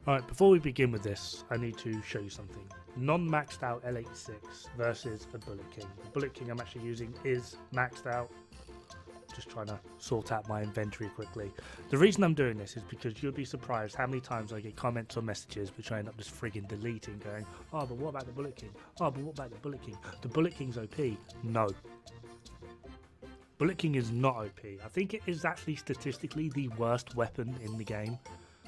Alright, before we begin with this, I need to show you something. Non-maxed out L86 versus a Bullet King. The Bullet King I'm actually using is maxed out. Just trying to sort out my inventory quickly. The reason I'm doing this is because you'll be surprised how many times I get comments or messages which I end up just frigging deleting, going, oh, but what about the Bullet King? Oh, but what about the Bullet King? The Bullet King's OP. No. Bullet King is not OP. I think it is actually statistically the worst weapon in the game.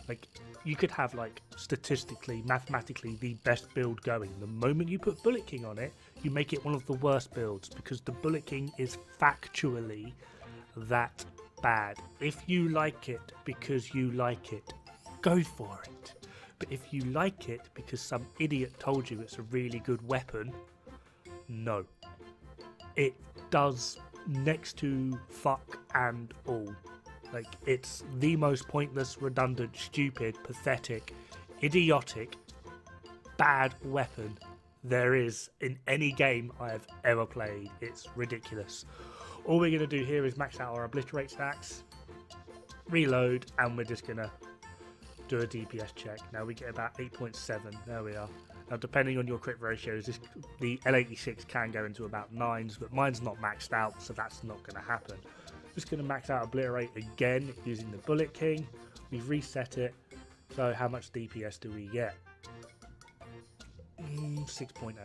Like, you could have, like, statistically, mathematically, the best build going. The moment you put Bullet King on it, you make it one of the worst builds, because the Bullet King is factually that bad. If you like it because you like it, go for it. But if you like it because some idiot told you it's a really good weapon, no. It does next to fuck and all. Like, it's the most pointless, redundant, stupid, pathetic, idiotic, bad weapon there is in any game I have ever played. It's ridiculous. All we're going to do here is max out our obliterate stacks, reload, and we're just going to do a DPS check. Now we get about 8.7. There we are. Now, depending on your crit ratios, the L86 can go into about 9s, but mine's not maxed out, so that's not going to happen. Just going to max out obliterate again using the Bullet King. We've reset it. So how much DPS do we get? 6.8.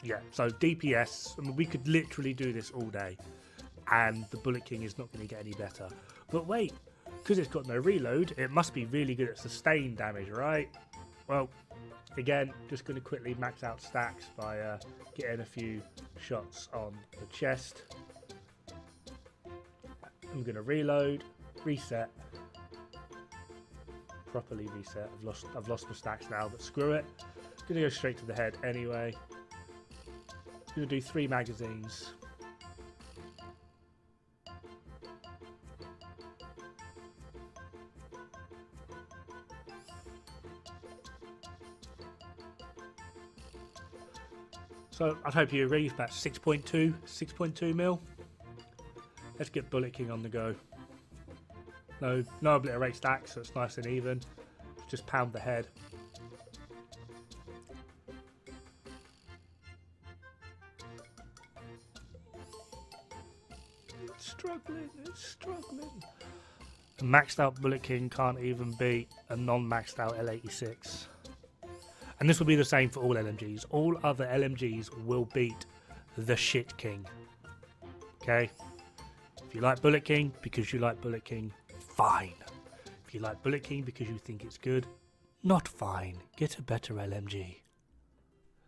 Yeah, so DPS, I mean, we could literally do this all day, and the Bullet King is not going to get any better. But wait, because it's got no reload, it must be really good at sustained damage, right? Well, again, just going to quickly max out stacks by getting a few shots on the chest. I'm going to reload, reset, properly reset. I've lost my stacks now, but screw it. I'm going to go straight to the head anyway. I'm going to do 3 magazines. So I'd hope you agree, about 6.2 mil. Let's get Bullet King on the go. No obliterate stacks, so it's nice and even. Just pound the head. It's struggling. A maxed out Bullet King can't even beat a non-maxed out L86. And this will be the same for all LMGs. All other LMGs will beat the shit king. Okay? If you like Bullet King because you like Bullet King, fine. If you like Bullet King because you think it's good, not fine. Get a better LMG.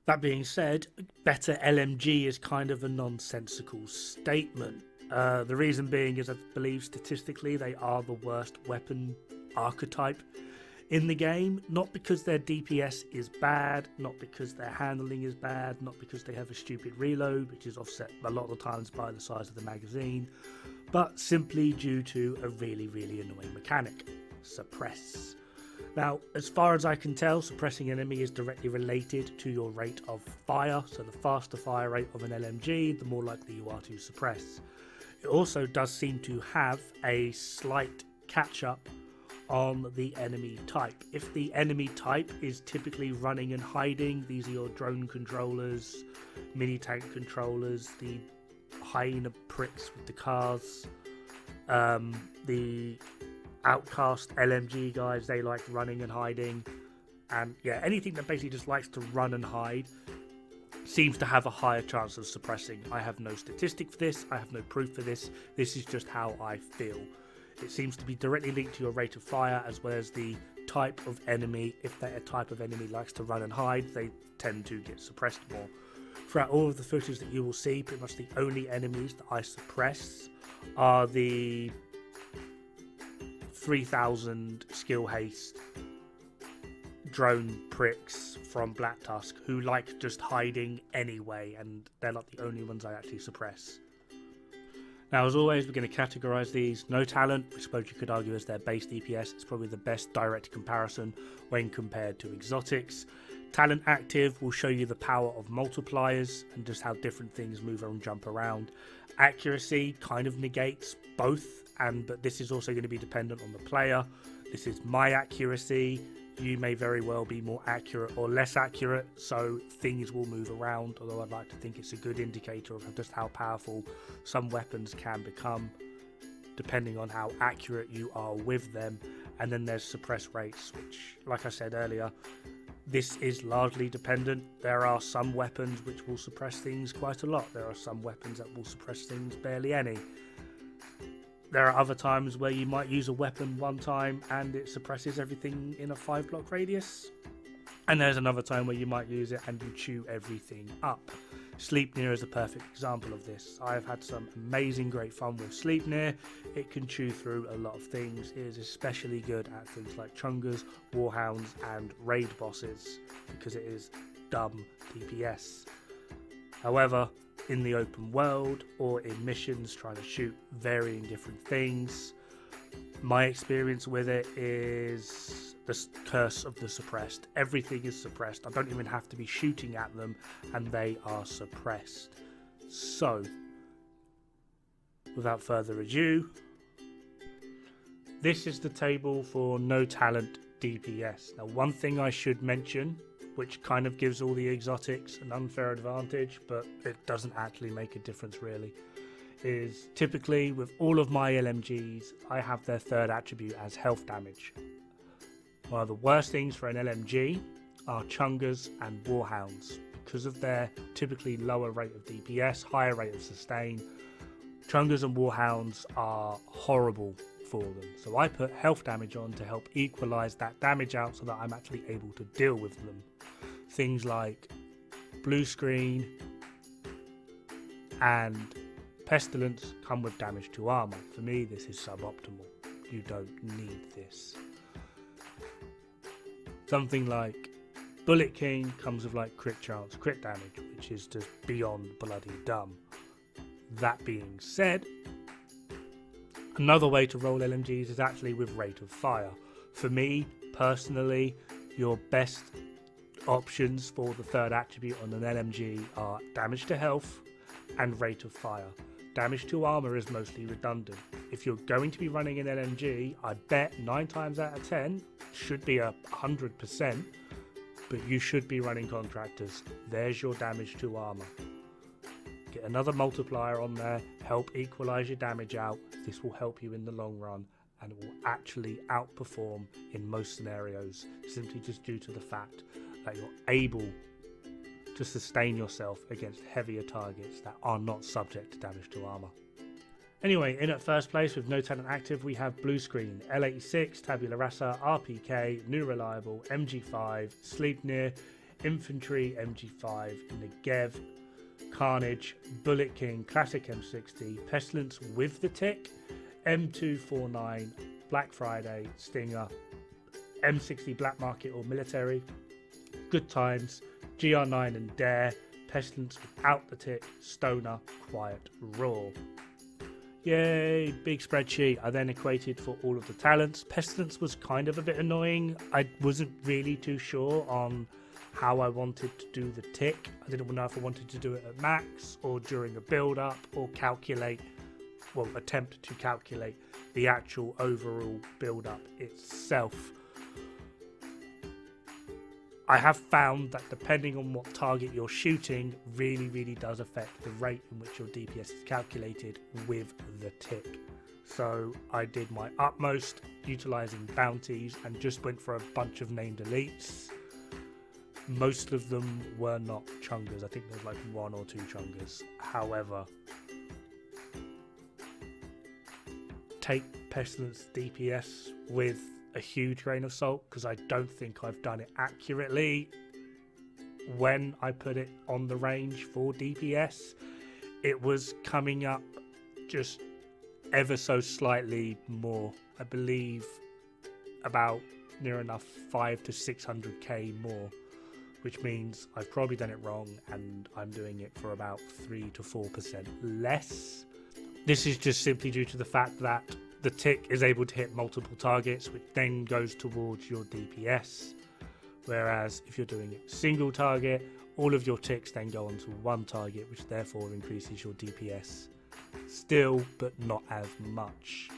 That being said, better LMG is kind of a nonsensical statement. The reason being is I believe statistically they are the worst weapon archetype in the game, not because their DPS is bad, not because their handling is bad, not because they have a stupid reload, which is offset a lot of the times by the size of the magazine, but simply due to a really, really annoying mechanic: suppress. Now, as far as I can tell, suppressing enemy is directly related to your rate of fire, so the faster fire rate of an LMG, the more likely you are to suppress. It also does seem to have a slight catch-up on the enemy type. If the enemy type is typically running and hiding, these are your drone controllers, mini tank controllers, the hyena pricks with the cars, the outcast LMG guys, they like running and hiding, and yeah, anything that basically just likes to run and hide seems to have a higher chance of suppressing. I have no statistic for this, I have no proof for this, this is just how I feel. It seems to be directly linked to your rate of fire as well as the type of enemy. If that type of enemy likes to run and hide, they tend to get suppressed more. Throughout all of the footage that you will see, pretty much the only enemies that I suppress are the 3000 skill haste drone pricks from Black Tusk, who like just hiding anyway, and they're not the only ones I actually suppress. Now, as always, we're going to categorise these. No talent, which I suppose you could argue is their base DPS. It's probably the best direct comparison when compared to exotics. Talent active will show you the power of multipliers and just how different things move and jump around. Accuracy kind of negates both, but this is also going to be dependent on the player. This is my accuracy. you may very well be more accurate or less accurate, so things will move around, although I'd like to think it's a good indicator of just how powerful some weapons can become, depending on how accurate you are with them. And then there's suppress rates, which, like I said earlier, this is largely dependent. There are some weapons which will suppress things quite a lot. There are some weapons that will suppress things barely any. There are other times where you might use a weapon one time and it suppresses everything in a 5-block radius. And there's another time where you might use it and you chew everything up. Sleipnir is a perfect example of this. I've had some amazing great fun with Sleipnir. It can chew through a lot of things. It is especially good at things like Chungers, Warhounds and raid bosses because it is dumb DPS. However, in the open world or in missions trying to shoot varying different things, my experience with it is the curse of the suppressed. Everything is suppressed. I don't even have to be shooting at them and they are suppressed. So, without further ado, this is the table for no talent DPS. Now, one thing I should mention, which kind of gives all the exotics an unfair advantage, but it doesn't actually make a difference really, is typically with all of my LMGs, I have their third attribute as health damage. One of the worst things for an LMG are Chungers and Warhounds. Because of their typically lower rate of DPS, higher rate of sustain, Chungers and Warhounds are horrible for them. So I put health damage on to help equalize that damage out so that I'm actually able to deal with them. Things like blue screen and pestilence come with damage to armor. For me, this is suboptimal. You don't need this. Something like Bullet King comes with like crit chance, crit damage, which is just beyond bloody dumb. That being said, another way to roll LMGs is actually with rate of fire. For me, personally, your best options for the third attribute on an LMG are damage to health and rate of fire. Damage to armor is mostly redundant. If you're going to be running an LMG, I bet 9 times out of 10 should be 100%, but you should be running contractors. There's your damage to armor. Get another multiplier on there, help equalize your damage out. This will help you in the long run and it will actually outperform in most scenarios, simply just due to the fact that you're able to sustain yourself against heavier targets that are not subject to damage to armor. Anyway, in at first place with no talent active, we have Blue Screen, L86, Tabula Rasa, RPK, New Reliable, MG5, Sleipnir, Infantry, MG5, Negev, Carnage, Bullet King, Classic M60, Pestilence with the tick, M249, Black Friday, Stinger, M60 Black Market or Military, Good Times, GR9 and Dare, Pestilence without the tick, Stoner, Quiet, Raw. Yay, big spreadsheet. I then equated for all of the talents. Pestilence was kind of a bit annoying. I wasn't really too sure on how I wanted to do the tick. I didn't know if I wanted to do it at max or during a build up or attempt to calculate the actual overall build up itself. I have found that depending on what target you're shooting really does affect the rate in which your DPS is calculated with the tick. So I did my utmost utilizing bounties and just went for a bunch of named elites. Most of them were not Chungers. I think there's like 1 or 2 Chungers. However, take Pestilence DPS with a huge grain of salt because I don't think I've done it accurately. When I put it on the range for DPS, it was coming up just ever so slightly more. I believe about near enough 500 to 600k more, which means I've probably done it wrong and I'm doing it for about 3 to 4% less. This is just simply due to the fact that the tick is able to hit multiple targets, which then goes towards your DPS. Whereas if you're doing it single target, all of your ticks then go onto one target, which therefore increases your DPS. Still, but not as much.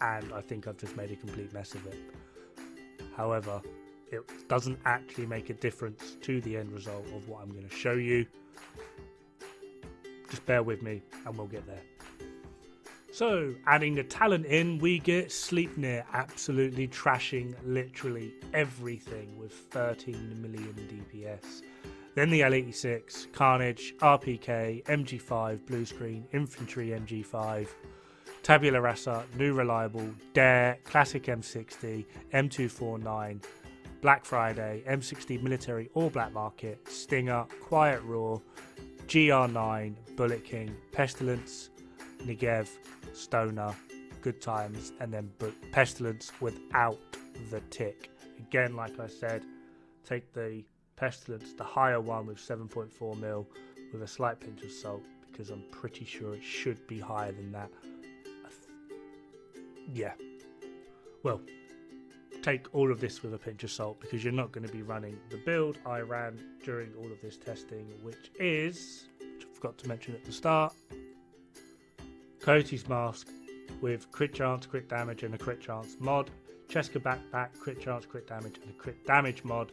And I think I've just made a complete mess of it. However, it doesn't actually make a difference to the end result of what I'm going to show you. Just bear with me and we'll get there. So, adding the talent in, we get Sleipnir absolutely trashing literally everything with 13 million DPS. Then the L86, Carnage, RPK, MG5, Blue Screen, Infantry MG5, Tabula Rasa, New Reliable, Dare, Classic M60, M249, Black Friday, M60 Military or Black Market, Stinger, Quiet Roar, GR9, Bullet King, Pestilence, Negev, Stoner, Good Times, and then Pestilence without the tick. Again, like I said, take the Pestilence, the higher one with 7.4 mil, with a slight pinch of salt, because I'm pretty sure it should be higher than that. Yeah. Well, take all of this with a pinch of salt, because you're not going to be running the build I ran during all of this testing, which I forgot to mention at the start, Coyote's Mask with crit chance, crit damage, and a crit chance mod. Cheska Backpack, crit chance, crit damage, and a crit damage mod.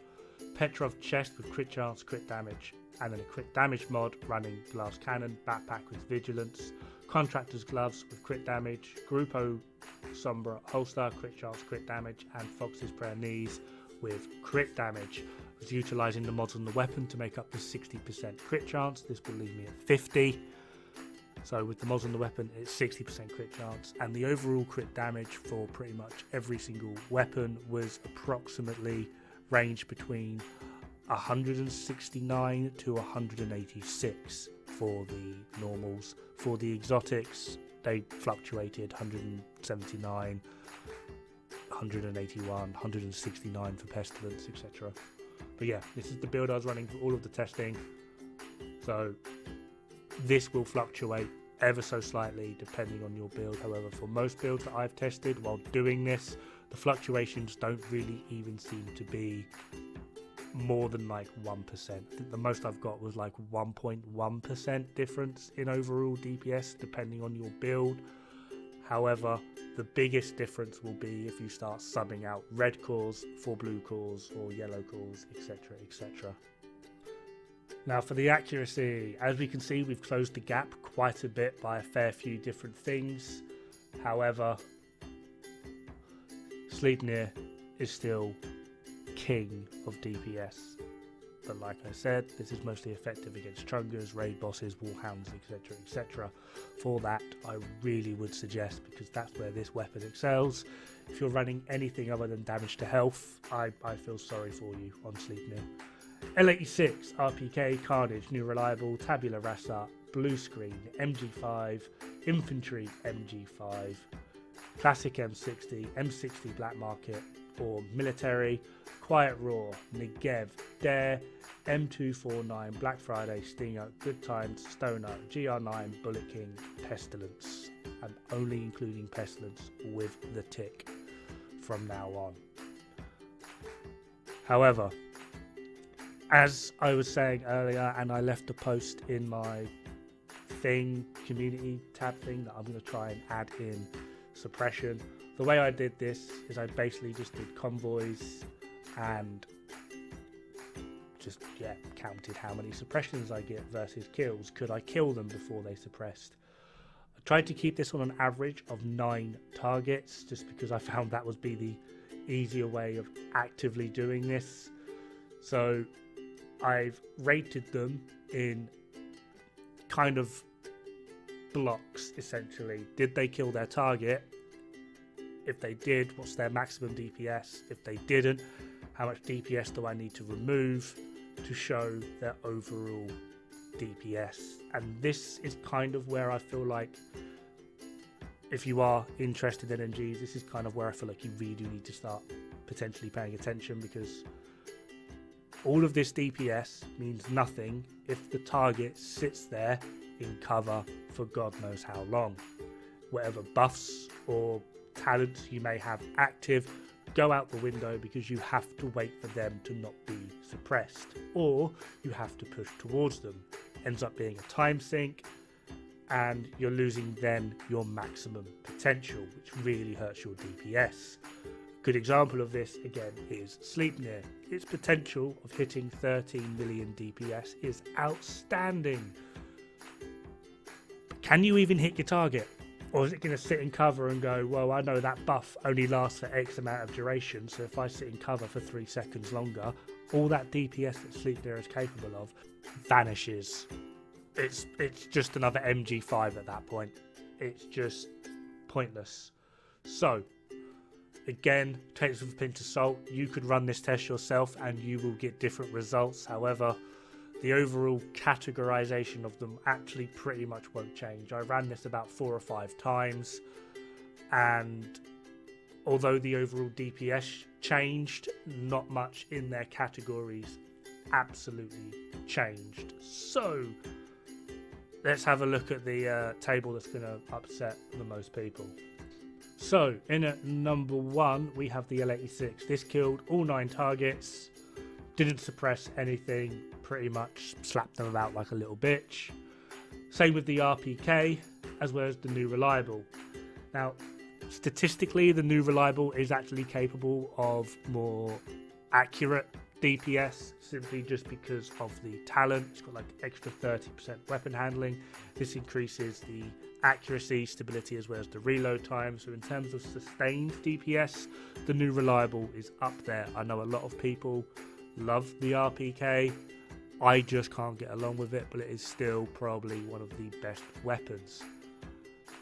Petrov Chest with crit chance, crit damage, and then a crit damage mod running Glass Cannon. Backpack with Vigilance. Contractor's Gloves with crit damage. Grupo Sombra Holster, crit chance, crit damage, and Fox's Prayer Knees with crit damage. I was utilising the mods on the weapon to make up the 60% crit chance. This will leave me at 50. So with the mods on the weapon, it's 60% crit chance, and the overall crit damage for pretty much every single weapon was approximately ranged between 169 to 186 for the normals. For the exotics, they fluctuated 179, 181, 169 for Pestilence, etc. But yeah, this is the build I was running for all of the testing. So this will fluctuate ever so slightly depending on your build. However, for most builds that I've tested while doing this, the fluctuations don't really even seem to be more than like 1%. I think the most I've got was like 1.1% difference in overall DPS depending on your build. However, the biggest difference will be if you start subbing out red cores for blue cores or yellow cores, etc, etc. Now for the accuracy, as we can see, we've closed the gap quite a bit by a fair few different things. However, Sleipnir is still king of DPS. But like I said, this is mostly effective against Chungers, raid bosses, warhounds, etc, etc. For that, I really would suggest, because that's where this weapon excels. If you're running anything other than damage to health, I feel sorry for you on Sleipnir. L86, RPK, Carnage, New Reliable, Tabula Rasa, Blue Screen, MG5, Infantry MG5, Classic M60, M60 Black Market or Military, Quiet Roar, Negev, Dare, M249, Black Friday, Stinger, Good Times, Stoner, GR9, Bullet King, Pestilence. I'm only including Pestilence with the tick from now on. However, as I was saying earlier, and I left a post in my community tab thing, that I'm going to try and add in suppression. The way I did this is I basically just did convoys and just counted how many suppressions I get versus kills. Could I kill them before they suppressed? I tried to keep this on an average of 9 targets, just because I found that would be the easier way of actively doing this. So I've rated them in kind of blocks, essentially. Did they kill their target? If they did, what's their maximum DPS? If they didn't, how much DPS do I need to remove to show their overall DPS? And this is kind of where I feel like, if you are interested in LMGs, this is kind of where I feel like you really do need to start potentially paying attention, because all of this DPS means nothing if the target sits there in cover for God knows how long. Whatever buffs or talents you may have active go out the window, because you have to wait for them to not be suppressed, or you have to push towards them. Ends up being a time sink, and you're losing then your maximum potential, which really hurts your DPS. Good example of this again is Sleipnir. Its potential of hitting 13 million DPS is outstanding. But can you even hit your target? Or is it going to sit in cover and go, well, I know that buff only lasts for X amount of duration, so if I sit in cover for 3 seconds longer, all that DPS that Sleipnir is capable of vanishes. It's just another MG5 at that point. It's just pointless. So, again, take this with a pinch of salt. You could run this test yourself and you will get different results. However, the overall categorization of them actually pretty much won't change. I ran this about 4 or 5 times, and although the overall DPS changed, not much in their categories absolutely changed. So let's have a look at the table that's going to upset the most people. So in at number 1 we have the L86. This killed all 9 targets, didn't suppress anything, pretty much slapped them about like a little bitch. Same with the RPK, as well as the new Reliable. Now, statistically, the new Reliable is actually capable of more accurate DPS, simply just because of the talent. It's got like extra 30% weapon handling. This increases the accuracy, stability, as well as the reload time. So in terms of sustained DPS, the new Reliable is up there. I know a lot of people love the RPK. I just can't get along with it, but it is still probably one of the best weapons.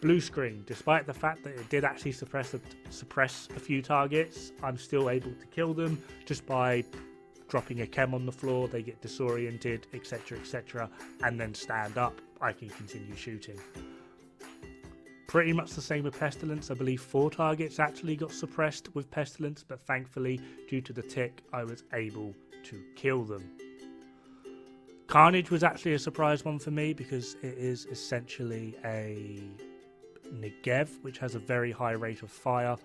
Blue screen, despite the fact that it did actually suppress a few targets, I'm still able to kill them just by dropping a chem on the floor. They get disoriented, etc., and then stand up. I can continue shooting. Pretty much the same with Pestilence. I believe 4 targets actually got suppressed with Pestilence, but thankfully, due to the tick, I was able to kill them. Carnage was actually a surprise one for me because it is essentially a Negev, which has a very high rate of fire.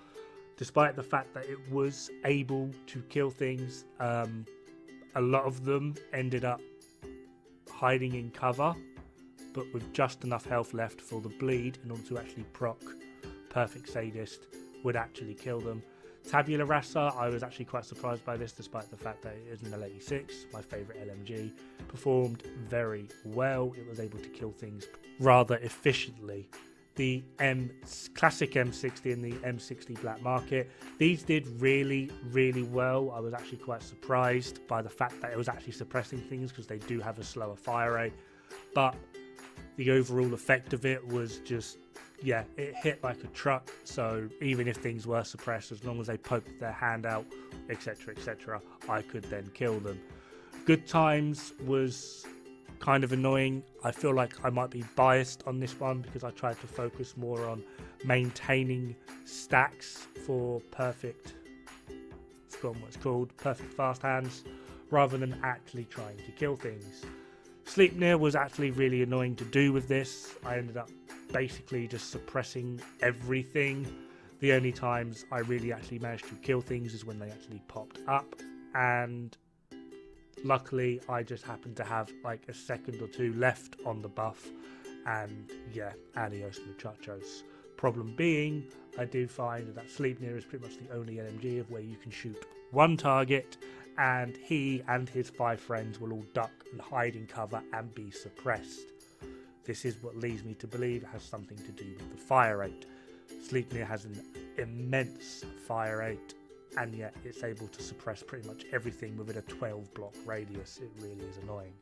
Despite the fact that it was able to kill things, a lot of them ended up hiding in cover, but with just enough health left for the bleed in order to actually proc Perfect Sadist would actually kill them. Tabula Rasa, I was actually quite surprised by this, despite the fact that it is an L86, my favourite LMG. Performed very well. It was able to kill things rather efficiently. The classic M60 and the M60 Black Market, these did really, really well. I was actually quite surprised by the fact that it was actually suppressing things because they do have a slower fire rate. But the overall effect of it was just, yeah, it hit like a truck. So even if things were suppressed, as long as they poked their hand out, etc., I could then kill them. Good Times was kind of annoying. I feel like I might be biased on this one because I tried to focus more on maintaining stacks for perfect, I've forgotten what it's called, perfect fast hands, rather than actually trying to kill things. Sleipnir was actually really annoying to do with this. I ended up basically just suppressing everything. The only times I really actually managed to kill things is when they actually popped up, and luckily I just happened to have like a second or 2 left on the buff, and yeah, adios muchachos. Problem being, I do find that Sleipnir is pretty much the only LMG of where you can shoot 1 target and he and his 5 friends will all duck and hide in cover and be suppressed. This is what leads me to believe it has something to do with the fire rate. Sleipnir has an immense fire rate, and yet it's able to suppress pretty much everything within a 12 block radius. It really is annoying.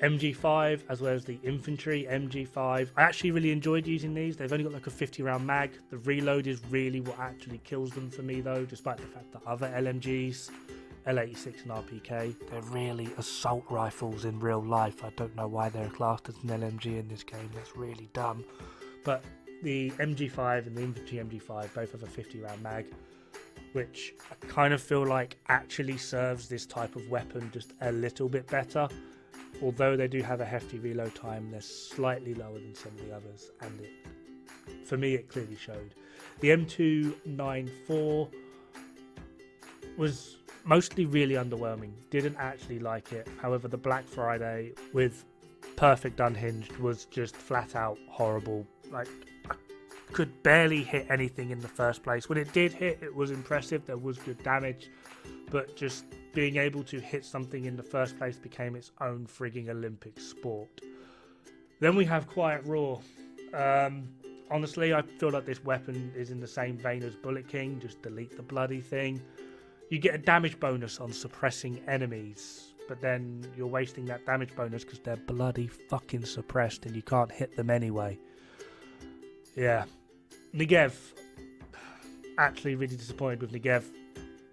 MG5 as well as the infantry MG5, I actually really enjoyed using these. They've only got like a 50 round mag. The reload is really what actually kills them for me though, despite the fact that other LMGs, L86 and RPK, they're really assault rifles in real life. I don't know why they're classed as an LMG in this game. That's really dumb. But the MG5 and the infantry MG5 both have a 50 round mag, which I kind of feel like actually serves this type of weapon just a little bit better. Although they do have a hefty reload time, they're slightly lower than some of the others, and for me it clearly showed. The M294 was mostly really underwhelming, didn't actually like it. However, the Black Friday with Perfect Unhinged was just flat out horrible. Like, could barely hit anything in the first place. When it did hit, it was impressive. There was good damage, but just being able to hit something in the first place became its own frigging Olympic sport. Then we have Quiet Roar. Honestly, I feel like this weapon is in the same vein as Bullet King. Just delete the bloody thing. You get a damage bonus on suppressing enemies, but then you're wasting that damage bonus because they're bloody fucking suppressed and you can't hit them anyway. Yeah. Negev. Actually really disappointed with Negev,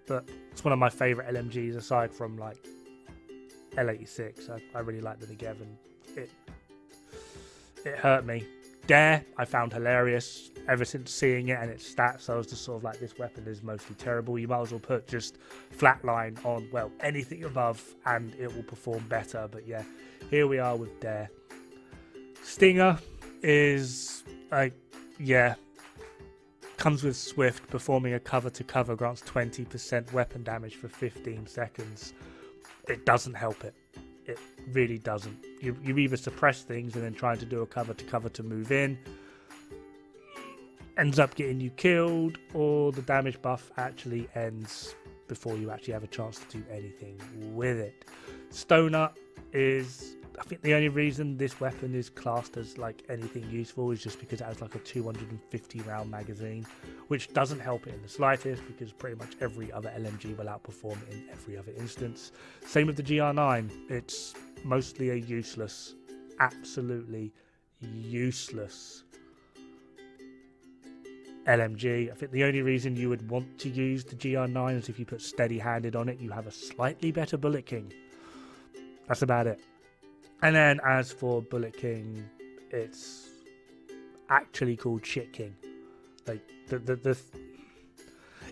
but it's one of my favourite LMGs aside from like L86. I really like the Negev and it hurt me. Dare, I found hilarious. Ever since seeing it and its stats, I was just sort of like, this weapon is mostly terrible. You might as well put just flatline on, well, anything above and it will perform better. But yeah, here we are with Dare. Stinger is like, yeah, comes with Swift. Performing a cover to cover grants 20% weapon damage for 15 seconds. It doesn't help it. It really doesn't. You either suppress things and then trying to do a cover to move in, ends up getting you killed, or the damage buff actually ends before you actually have a chance to do anything with it. Stoner is, I think the only reason this weapon is classed as like anything useful is just because it has like a 250 round magazine, which doesn't help it in the slightest because pretty much every other LMG will outperform it in every other instance. Same with the GR9. It's mostly a useless, absolutely useless LMG. I think the only reason you would want to use the GR9 is if you put steady-handed on it, you have a slightly better Bullet King. That's about it. And then as for Bullet King, it's actually called Shit King. Like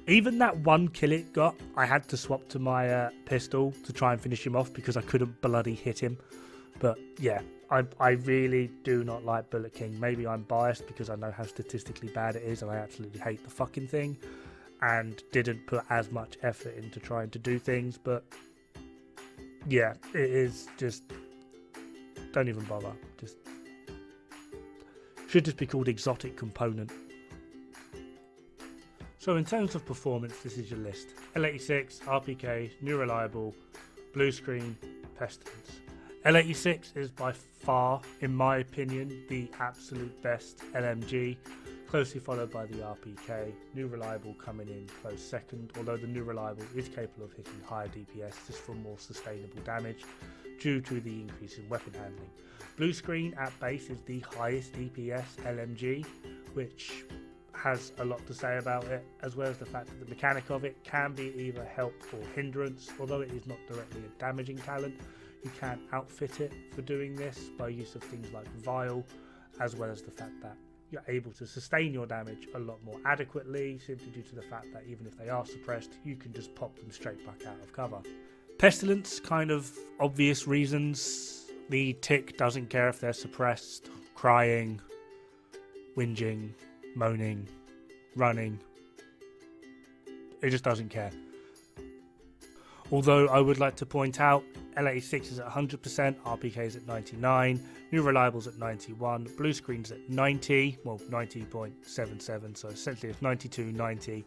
even that one kill it got, I had to swap to my pistol to try and finish him off because I couldn't bloody hit him. But yeah, I really do not like Bullet King. Maybe I'm biased because I know how statistically bad it is and I absolutely hate the fucking thing and didn't put as much effort into trying to do things. But yeah, it is just, don't even bother. Just should just be called Exotic Component. So in terms of performance, this is your list. L86, RPK, New Reliable, Blue Screen, Pestilence. L86 is by far, in my opinion, the absolute best LMG, closely followed by the RPK. New Reliable coming in close second, although the New Reliable is capable of hitting higher DPS just for more sustainable damage due to the increase in weapon handling. Blue Screen at base is the highest DPS LMG, which has a lot to say about it, as well as the fact that the mechanic of it can be either help or hindrance. Although it is not directly a damaging talent, you can outfit it for doing this by use of things like Vial, as well as the fact that you're able to sustain your damage a lot more adequately, simply due to the fact that even if they are suppressed, you can just pop them straight back out of cover. Pestilence, kind of obvious reasons. The tick doesn't care if they're suppressed, crying, whinging, moaning, running. It just doesn't care. Although I would like to point out, L86 is at 100%, RPK is at 99, New Reliable's at 91, Blue Screen's at 90, well 90.77, so essentially it's 92, 90,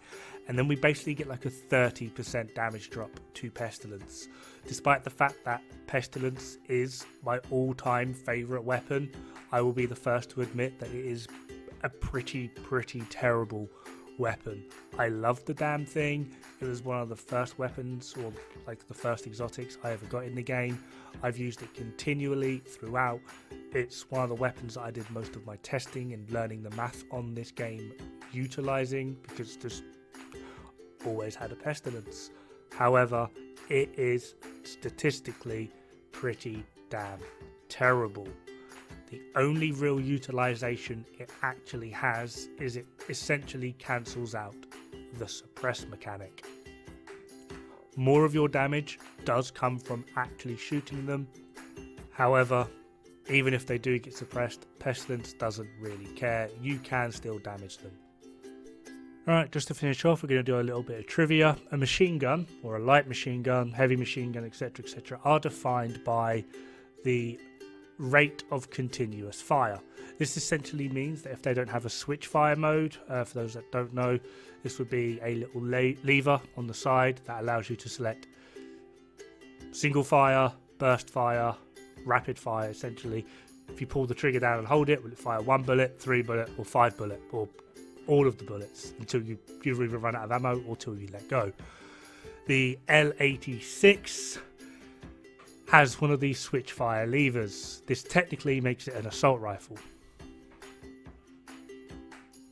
and then we basically get like a 30% damage drop to Pestilence. Despite the fact that Pestilence is my all-time favourite weapon, I will be the first to admit that it is a pretty terrible weapon. I love the damn thing. It was one of the first weapons, or like the first exotics I ever got in the game. I've used it continually throughout. It's one of the weapons that I did most of my testing and learning the math on this game utilizing, because it's just always had a Pestilence. However, it is statistically pretty damn terrible. The only real utilization it actually has is it essentially cancels out the suppress mechanic. More of your damage does come from actually shooting them. However, even if they do get suppressed, Pestilence doesn't really care. You can still damage them. Alright, just to finish off, we're going to do a little bit of trivia. A machine gun, or a light machine gun, heavy machine gun, etc., are defined by the rate of continuous fire. This essentially means that if they don't have a switch fire mode, for those that don't know, this would be a little lever on the side that allows you to select single fire, burst fire, rapid fire essentially. If you pull the trigger down and hold it, will it fire 1 bullet, 3 bullet, or 5 bullet, or all of the bullets until you either run out of ammo or till you let go. The L86 has one of these switch fire levers. This technically makes it an assault rifle.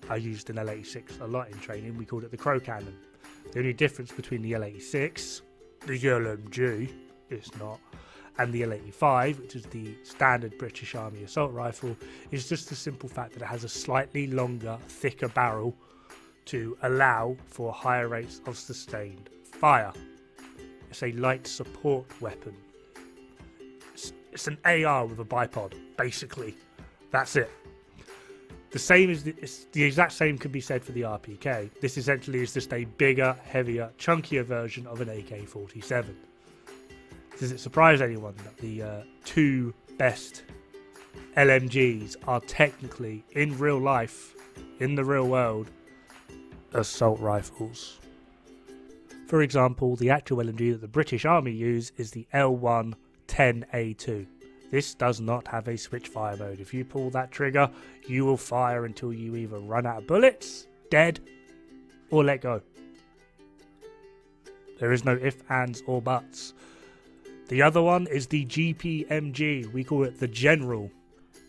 I used an L86 a lot in training. We called it the Crow Cannon. The only difference between the L86, the LMG, it's not, and the L85, which is the standard British Army assault rifle, is just the simple fact that it has a slightly longer, thicker barrel to allow for higher rates of sustained fire. It's a light support weapon. It's an AR with a bipod, basically. That's it. The exact same can be said for the RPK. This essentially is just a bigger, heavier, chunkier version of an AK-47. Does it surprise anyone that the two best LMGs are technically, in real life, in the real world, assault rifles? For example, the actual LMG that the British Army use is the L110A2. This does not have a switch fire mode. If you pull that trigger, you will fire until you either run out of bullets, dead, or let go. There is no ifs, ands, or buts. The other one is the GPMG. We call it the General.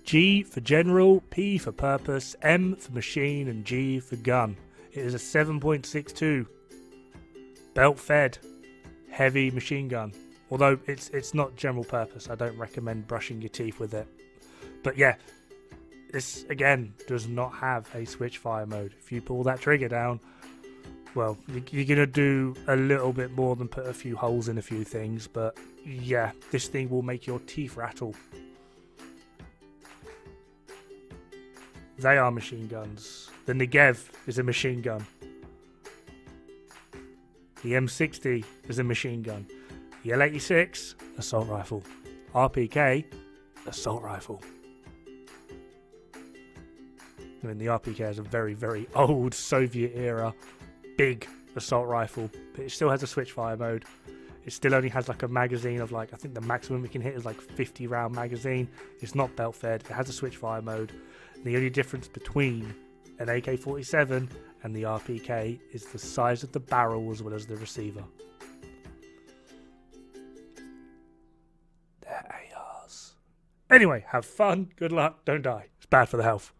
G for General, P for Purpose, M for Machine, and G for Gun. It is a 7.62 belt-fed heavy machine gun. Although it's not general purpose. I don't recommend brushing your teeth with it. But yeah, this again does not have a switch fire mode. If you pull that trigger down, well, you're going to do a little bit more than put a few holes in a few things. But yeah, this thing will make your teeth rattle. They are machine guns. The Negev is a machine gun. The M60 is a machine gun. The L86, assault rifle. RPK, assault rifle. I mean, the RPK has a very, very old Soviet era, big assault rifle, but it still has a switch fire mode. It still only has like a magazine of like, I think the maximum it can hit is like 50 round magazine. It's not belt fed, it has a switch fire mode. And the only difference between an AK-47 and the RPK is the size of the barrel as well as the receiver. They're ARs. Anyway, have fun, good luck, don't die. It's bad for the health.